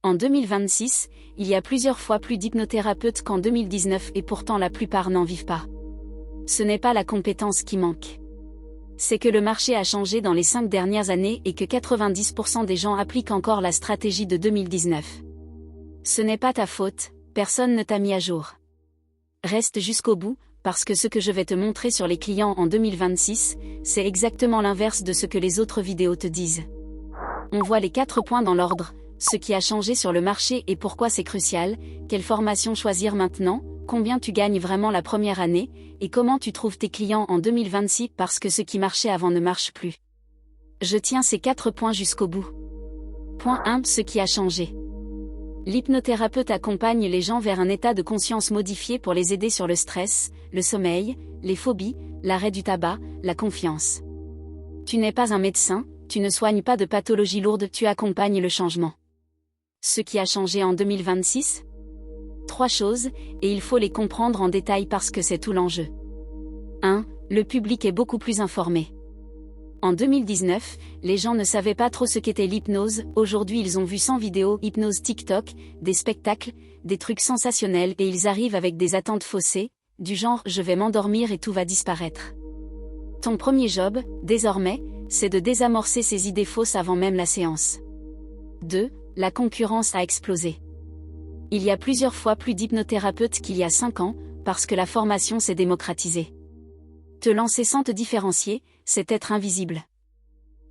En 2026, il y a plusieurs fois plus d'hypnothérapeutes qu'en 2019 et pourtant la plupart n'en vivent pas. Ce n'est pas la compétence qui manque. C'est que le marché a changé dans les 5 dernières années et que 90% des gens appliquent encore la stratégie de 2019. Ce n'est pas ta faute, personne ne t'a mis à jour. Reste jusqu'au bout, parce que ce que je vais te montrer sur les clients en 2026, c'est exactement l'inverse de ce que les autres vidéos te disent. On voit les 4 points dans l'ordre, ce qui a changé sur le marché et pourquoi c'est crucial, quelle formation choisir maintenant, combien tu gagnes vraiment la première année, et comment tu trouves tes clients en 2026 parce que ce qui marchait avant ne marche plus. Je tiens ces 4 points jusqu'au bout. Point 1. Ce qui a changé. L'hypnothérapeute accompagne les gens vers un état de conscience modifié pour les aider sur le stress, le sommeil, les phobies, l'arrêt du tabac, la confiance. Tu n'es pas un médecin, tu ne soignes pas de pathologie lourde, tu accompagnes le changement. Ce qui a changé en 2026 ? 3 choses, et il faut les comprendre en détail parce que c'est tout l'enjeu. 1. Le public est beaucoup plus informé. En 2019, les gens ne savaient pas trop ce qu'était l'hypnose, aujourd'hui ils ont vu 100 vidéos hypnose TikTok, des spectacles, des trucs sensationnels et ils arrivent avec des attentes faussées, du genre « je vais m'endormir et tout va disparaître ». Ton premier job, désormais, c'est de désamorcer ces idées fausses avant même la séance. 2. La concurrence a explosé. Il y a plusieurs fois plus d'hypnothérapeutes qu'il y a 5 ans, parce que la formation s'est démocratisée. Te lancer sans te différencier, c'est être invisible.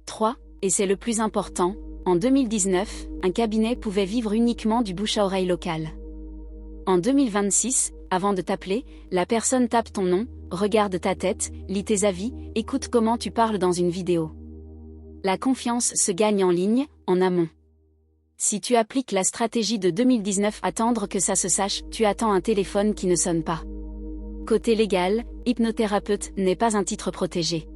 3. Et c'est le plus important, en 2019, un cabinet pouvait vivre uniquement du bouche à oreille local. En 2026, avant de t'appeler, la personne tape ton nom, regarde ta tête, lit tes avis, écoute comment tu parles dans une vidéo. La confiance se gagne en ligne, en amont. Si tu appliques la stratégie de 2019, attendre que ça se sache, tu attends un téléphone qui ne sonne pas. Côté légal, hypnothérapeute n'est pas un titre protégé.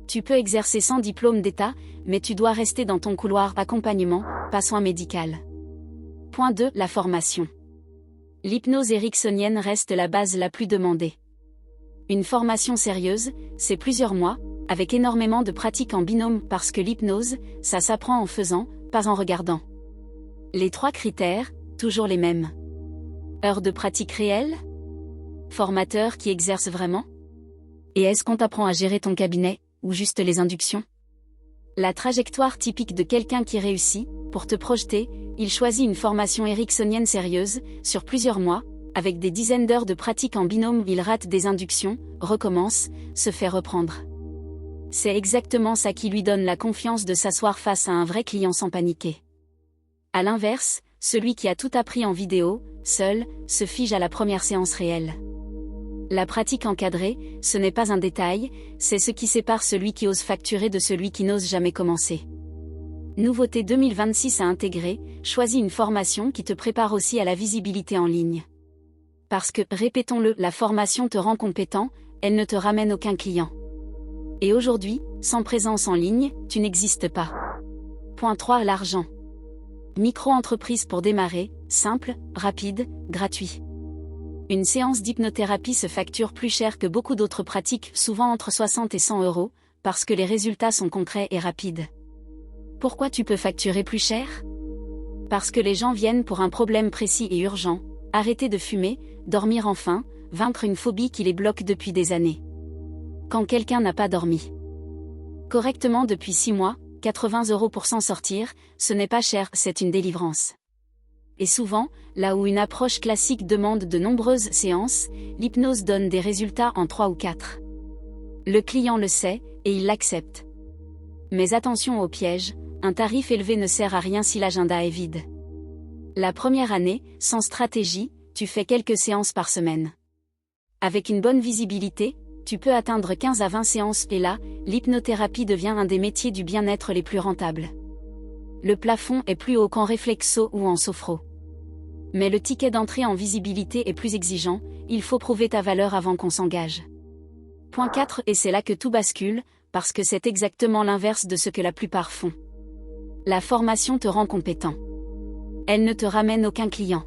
Tu peux exercer sans diplôme d'État, mais tu dois rester dans ton couloir accompagnement, pas soin médical. Point 2. La formation. L'hypnose ericksonienne reste la base la plus demandée. Une formation sérieuse, c'est plusieurs mois, avec énormément de pratiques en binôme parce que l'hypnose, ça s'apprend en faisant, pas en regardant. Les 3 critères, toujours les mêmes. Heures de pratique réelle ? Formateur qui exerce vraiment ? Et est-ce qu'on t'apprend à gérer ton cabinet, ou juste les inductions ? La trajectoire typique de quelqu'un qui réussit, pour te projeter, il choisit une formation ericksonienne sérieuse, sur plusieurs mois, avec des dizaines d'heures de pratique en binôme, il rate des inductions, recommence, se fait reprendre. C'est exactement ça qui lui donne la confiance de s'asseoir face à un vrai client sans paniquer. À l'inverse, celui qui a tout appris en vidéo, seul, se fige à la première séance réelle. La pratique encadrée, ce n'est pas un détail, c'est ce qui sépare celui qui ose facturer de celui qui n'ose jamais commencer. Nouveauté 2026 à intégrer, choisis une formation qui te prépare aussi à la visibilité en ligne. Parce que, répétons-le, la formation te rend compétent, elle ne te ramène aucun client. Et aujourd'hui, sans présence en ligne, tu n'existes pas. Point 3. L'argent. Micro-entreprise pour démarrer, simple, rapide, gratuit. Une séance d'hypnothérapie se facture plus cher que beaucoup d'autres pratiques, souvent entre 60 et 100 €, parce que les résultats sont concrets et rapides. Pourquoi tu peux facturer plus cher ? Parce que les gens viennent pour un problème précis et urgent, arrêter de fumer, dormir enfin, vaincre une phobie qui les bloque depuis des années. Quand quelqu'un n'a pas dormi correctement depuis 6 mois, 80 € pour s'en sortir, ce n'est pas cher, c'est une délivrance. Et souvent, là où une approche classique demande de nombreuses séances, l'hypnose donne des résultats en 3 ou 4. Le client le sait, et il l'accepte. Mais attention au piège, un tarif élevé ne sert à rien si l'agenda est vide. La première année, sans stratégie, tu fais quelques séances par semaine. Avec une bonne visibilité, tu peux atteindre 15 à 20 séances et là, l'hypnothérapie devient un des métiers du bien-être les plus rentables. Le plafond est plus haut qu'en réflexo ou en sophro. Mais le ticket d'entrée en visibilité est plus exigeant, il faut prouver ta valeur avant qu'on s'engage. Point 4. Et c'est là que tout bascule, parce que c'est exactement l'inverse de ce que la plupart font. La formation te rend compétent. Elle ne te ramène aucun client.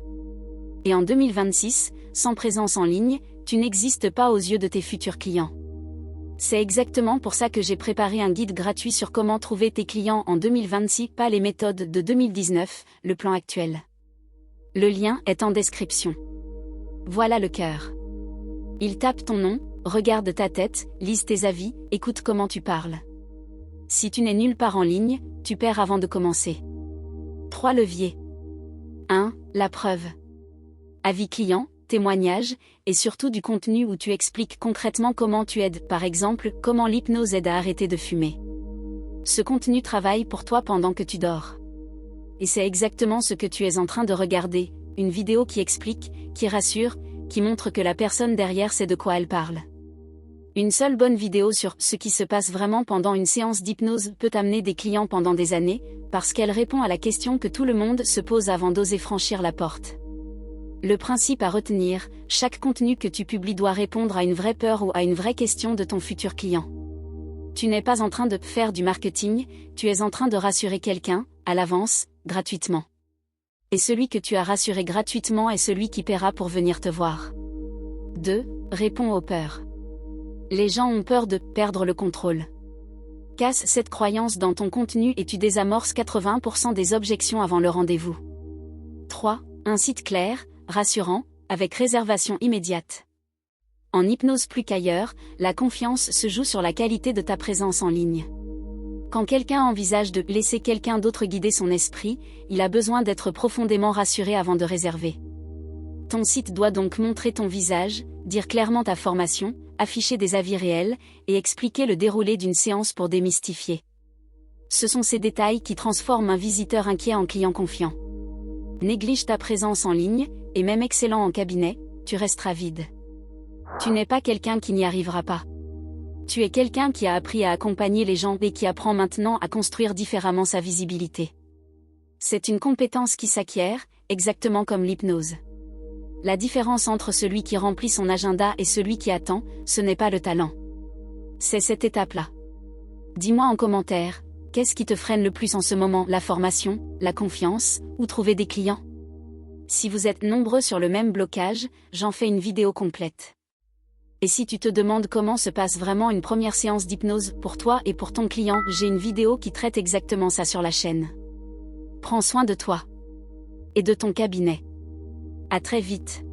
Et en 2026, sans présence en ligne, tu n'existes pas aux yeux de tes futurs clients. C'est exactement pour ça que j'ai préparé un guide gratuit sur comment trouver tes clients en 2026, pas les méthodes de 2019, le plan actuel. Le lien est en description. Voilà le cœur. Il tape ton nom, regarde ta tête, lise tes avis, écoute comment tu parles. Si tu n'es nulle part en ligne, tu perds avant de commencer. 3 leviers. 1. La preuve. Avis client, témoignages, et surtout du contenu où tu expliques concrètement comment tu aides, par exemple, comment l'hypnose aide à arrêter de fumer. Ce contenu travaille pour toi pendant que tu dors. Et c'est exactement ce que tu es en train de regarder, une vidéo qui explique, qui rassure, qui montre que la personne derrière sait de quoi elle parle. Une seule bonne vidéo sur ce qui se passe vraiment pendant une séance d'hypnose peut amener des clients pendant des années, parce qu'elle répond à la question que tout le monde se pose avant d'oser franchir la porte. Le principe à retenir, chaque contenu que tu publies doit répondre à une vraie peur ou à une vraie question de ton futur client. Tu n'es pas en train de faire du marketing, tu es en train de rassurer quelqu'un, à l'avance, gratuitement. Et celui que tu as rassuré gratuitement est celui qui paiera pour venir te voir. 2. Réponds aux peurs. Les gens ont peur de perdre le contrôle. Casse cette croyance dans ton contenu et tu désamorces 80% des objections avant le rendez-vous. 3. Un site clair, rassurant, avec réservation immédiate. En hypnose plus qu'ailleurs, la confiance se joue sur la qualité de ta présence en ligne. Quand quelqu'un envisage de laisser quelqu'un d'autre guider son esprit, il a besoin d'être profondément rassuré avant de réserver. Ton site doit donc montrer ton visage, dire clairement ta formation, afficher des avis réels, et expliquer le déroulé d'une séance pour démystifier. Ce sont ces détails qui transforment un visiteur inquiet en client confiant. Néglige ta présence en ligne, et même excellent en cabinet, tu resteras vide. Tu n'es pas quelqu'un qui n'y arrivera pas. Tu es quelqu'un qui a appris à accompagner les gens et qui apprend maintenant à construire différemment sa visibilité. C'est une compétence qui s'acquiert, exactement comme l'hypnose. La différence entre celui qui remplit son agenda et celui qui attend, ce n'est pas le talent. C'est cette étape-là. Dis-moi en commentaire, qu'est-ce qui te freine le plus en ce moment, la formation, la confiance, ou trouver des clients? Si vous êtes nombreux sur le même blocage, j'en fais une vidéo complète. Et si tu te demandes comment se passe vraiment une première séance d'hypnose pour toi et pour ton client, j'ai une vidéo qui traite exactement ça sur la chaîne. Prends soin de toi. Et de ton cabinet. À très vite.